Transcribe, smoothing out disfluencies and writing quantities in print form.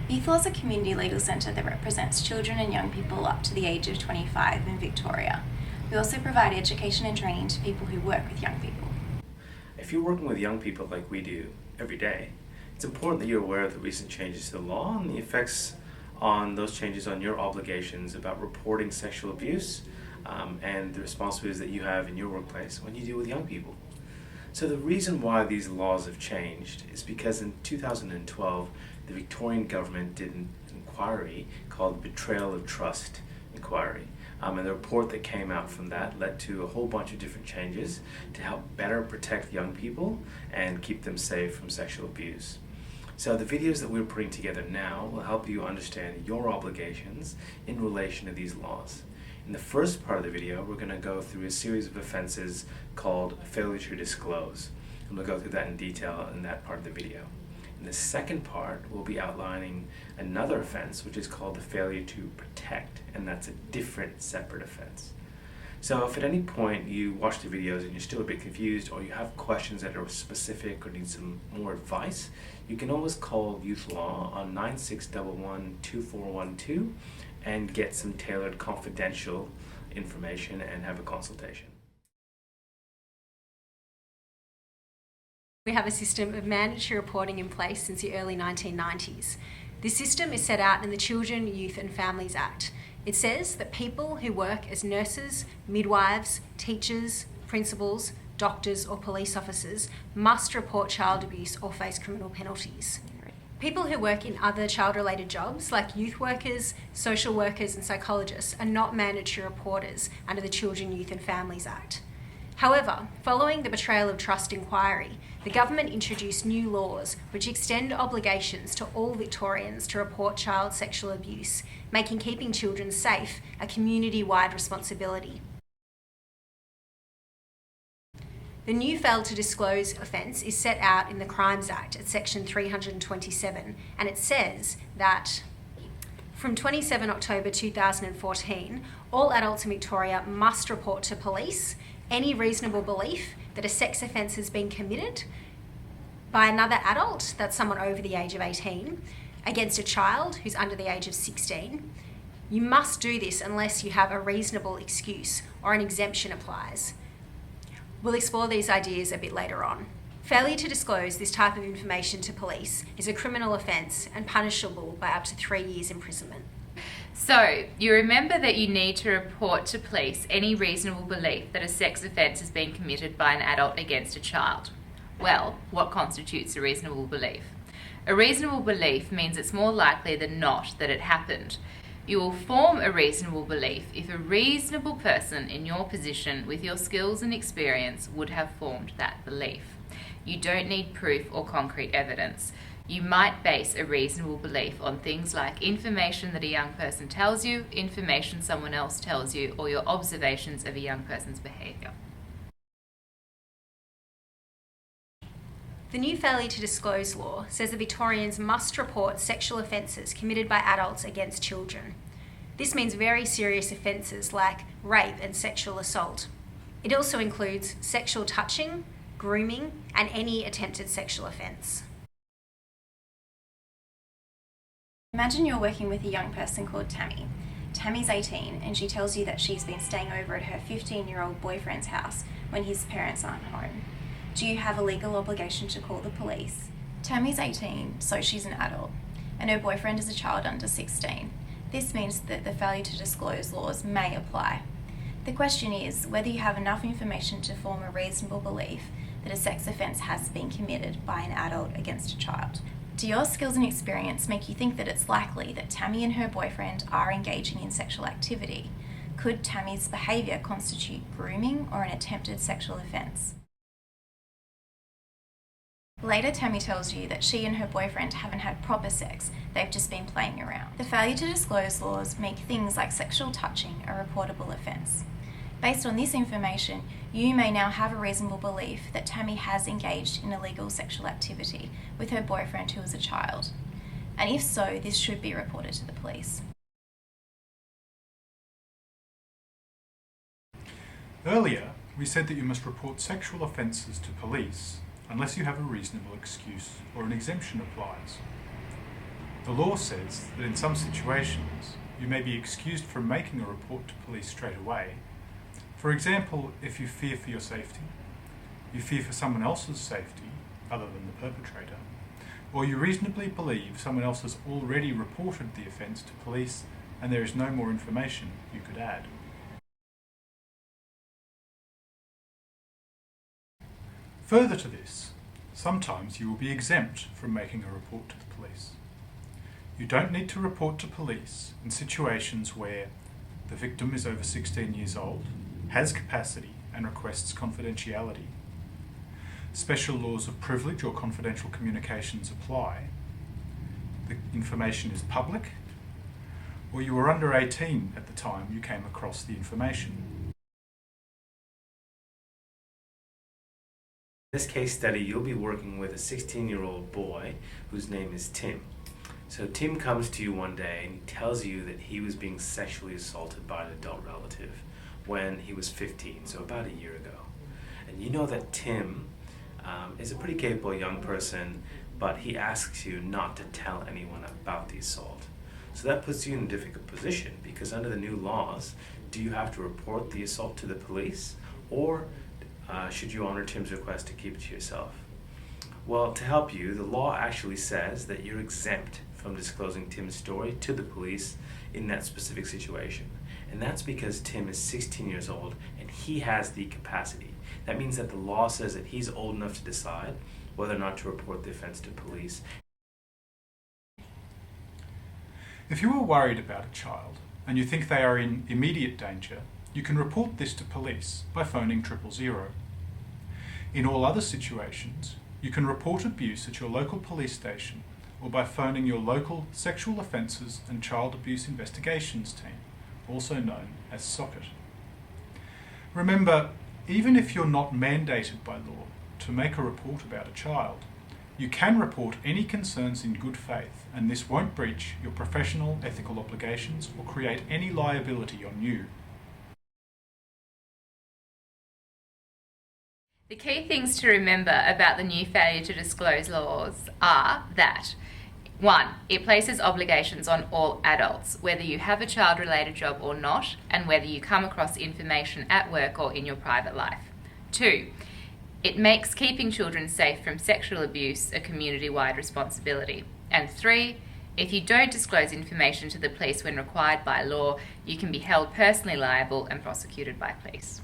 Youth Law is a community legal centre that represents children and young people up to the age of 25 in Victoria. We also provide education and training to people who work with young people. If you're working with young people like we do every day, it's important that you're aware of the recent changes to the law and the effects on those changes on your obligations about reporting sexual abuse and the responsibilities that you have in your workplace when you deal with young people. So the reason why these laws have changed is because in 2012, the Victorian government did an inquiry called Betrayal of Trust Inquiry. And the report that came out from that led to a whole bunch of different changes to help better protect young people and keep them safe from sexual abuse. So the videos that we're putting together now will help you understand your obligations in relation to these laws. In the first part of the video, we're going to go through a series of offenses called failure to disclose. And we'll go through that in detail in that part of the video. In the second part, we'll be outlining another offense, which is called the failure to protect, and that's a different, separate offense. So if at any point you watch the videos and you're still a bit confused, or you have questions that are specific or need some more advice, you can always call Youth Law on 9611-2412 and get some tailored confidential information and have a consultation. We have a system of mandatory reporting in place since the early 1990s. This system is set out in the Children, Youth and Families Act. It says that people who work as nurses, midwives, teachers, principals, doctors or police officers must report child abuse or face criminal penalties. People who work in other child-related jobs, like youth workers, social workers and psychologists, are not mandatory reporters under the Children, Youth and Families Act. However, following the Betrayal of Trust inquiry, the government introduced new laws which extend obligations to all Victorians to report child sexual abuse, making keeping children safe a community-wide responsibility. The new fail to disclose offence is set out in the Crimes Act at section 327, and it says that from 27 October 2014, all adults in Victoria must report to police any reasonable belief that a sex offence has been committed by another adult, that's someone over the age of 18, against a child who's under the age of 16. You must do this unless you have a reasonable excuse or an exemption applies. We'll explore these ideas a bit later on. Failure to disclose this type of information to police is a criminal offence and punishable by up to 3 years imprisonment. So, you remember that you need to report to police any reasonable belief that a sex offence has been committed by an adult against a child. Well, what constitutes a reasonable belief? A reasonable belief means it's more likely than not that it happened. You will form a reasonable belief if a reasonable person in your position with your skills and experience would have formed that belief. You don't need proof or concrete evidence. You might base a reasonable belief on things like information that a young person tells you, information someone else tells you, or your observations of a young person's behaviour. The new failure to disclose law says that Victorians must report sexual offences committed by adults against children. This means very serious offences like rape and sexual assault. It also includes sexual touching, grooming, and any attempted sexual offence. Imagine you're working with a young person called Tammy. Tammy's 18 and she tells you that she's been staying over at her 15-year-old boyfriend's house when his parents aren't home. Do you have a legal obligation to call the police? Tammy's 18, so she's an adult, and her boyfriend is a child under 16. This means that the failure to disclose laws may apply. The question is whether you have enough information to form a reasonable belief that a sex offence has been committed by an adult against a child. Do your skills and experience make you think that it's likely that Tammy and her boyfriend are engaging in sexual activity? Could Tammy's behaviour constitute grooming or an attempted sexual offence? Later, Tammy tells you that she and her boyfriend haven't had proper sex, they've just been playing around. The failure to disclose laws make things like sexual touching a reportable offence. Based on this information, you may now have a reasonable belief that Tammy has engaged in illegal sexual activity with her boyfriend who is a child. And if so, this should be reported to the police. Earlier, we said that you must report sexual offences to police unless you have a reasonable excuse or an exemption applies. The law says that in some situations you may be excused from making a report to police straight away. For example, if you fear for your safety, you fear for someone else's safety other than the perpetrator, or you reasonably believe someone else has already reported the offence to police and there is no more information you could add. Further to this, sometimes you will be exempt from making a report to the police. You don't need to report to police in situations where the victim is over 16 years old, has capacity and requests confidentiality. Special laws of privilege or confidential communications apply. The information is public, or you were under 18 at the time you came across the information. In this case study, you'll be working with a 16-year-old boy whose name is Tim. So Tim comes to you one day and he tells you that he was being sexually assaulted by an adult relative when he was 15, so about a year ago. And you know that Tim is a pretty capable young person, but he asks you not to tell anyone about the assault. So that puts you in a difficult position, because under the new laws, do you have to report the assault to the police, or should you honor Tim's request to keep it to yourself? Well, to help you, the law actually says that you're exempt from disclosing Tim's story to the police in that specific situation. And that's because Tim is 16 years old and he has the capacity. That means that the law says that he's old enough to decide whether or not to report the offense to police. If you are worried about a child and you think they are in immediate danger, you can report this to police by phoning 000. In all other situations, you can report abuse at your local police station or by phoning your local Sexual Offences and Child Abuse Investigations team, also known as SOCIT. Remember, even if you're not mandated by law to make a report about a child, you can report any concerns in good faith, and this won't breach your professional ethical obligations or create any liability on you. The key things to remember about the new failure to disclose laws are that 1. It places obligations on all adults, whether you have a child-related job or not, and whether you come across information at work or in your private life. 2. It makes keeping children safe from sexual abuse a community-wide responsibility. And 3. If you don't disclose information to the police when required by law, you can be held personally liable and prosecuted by police.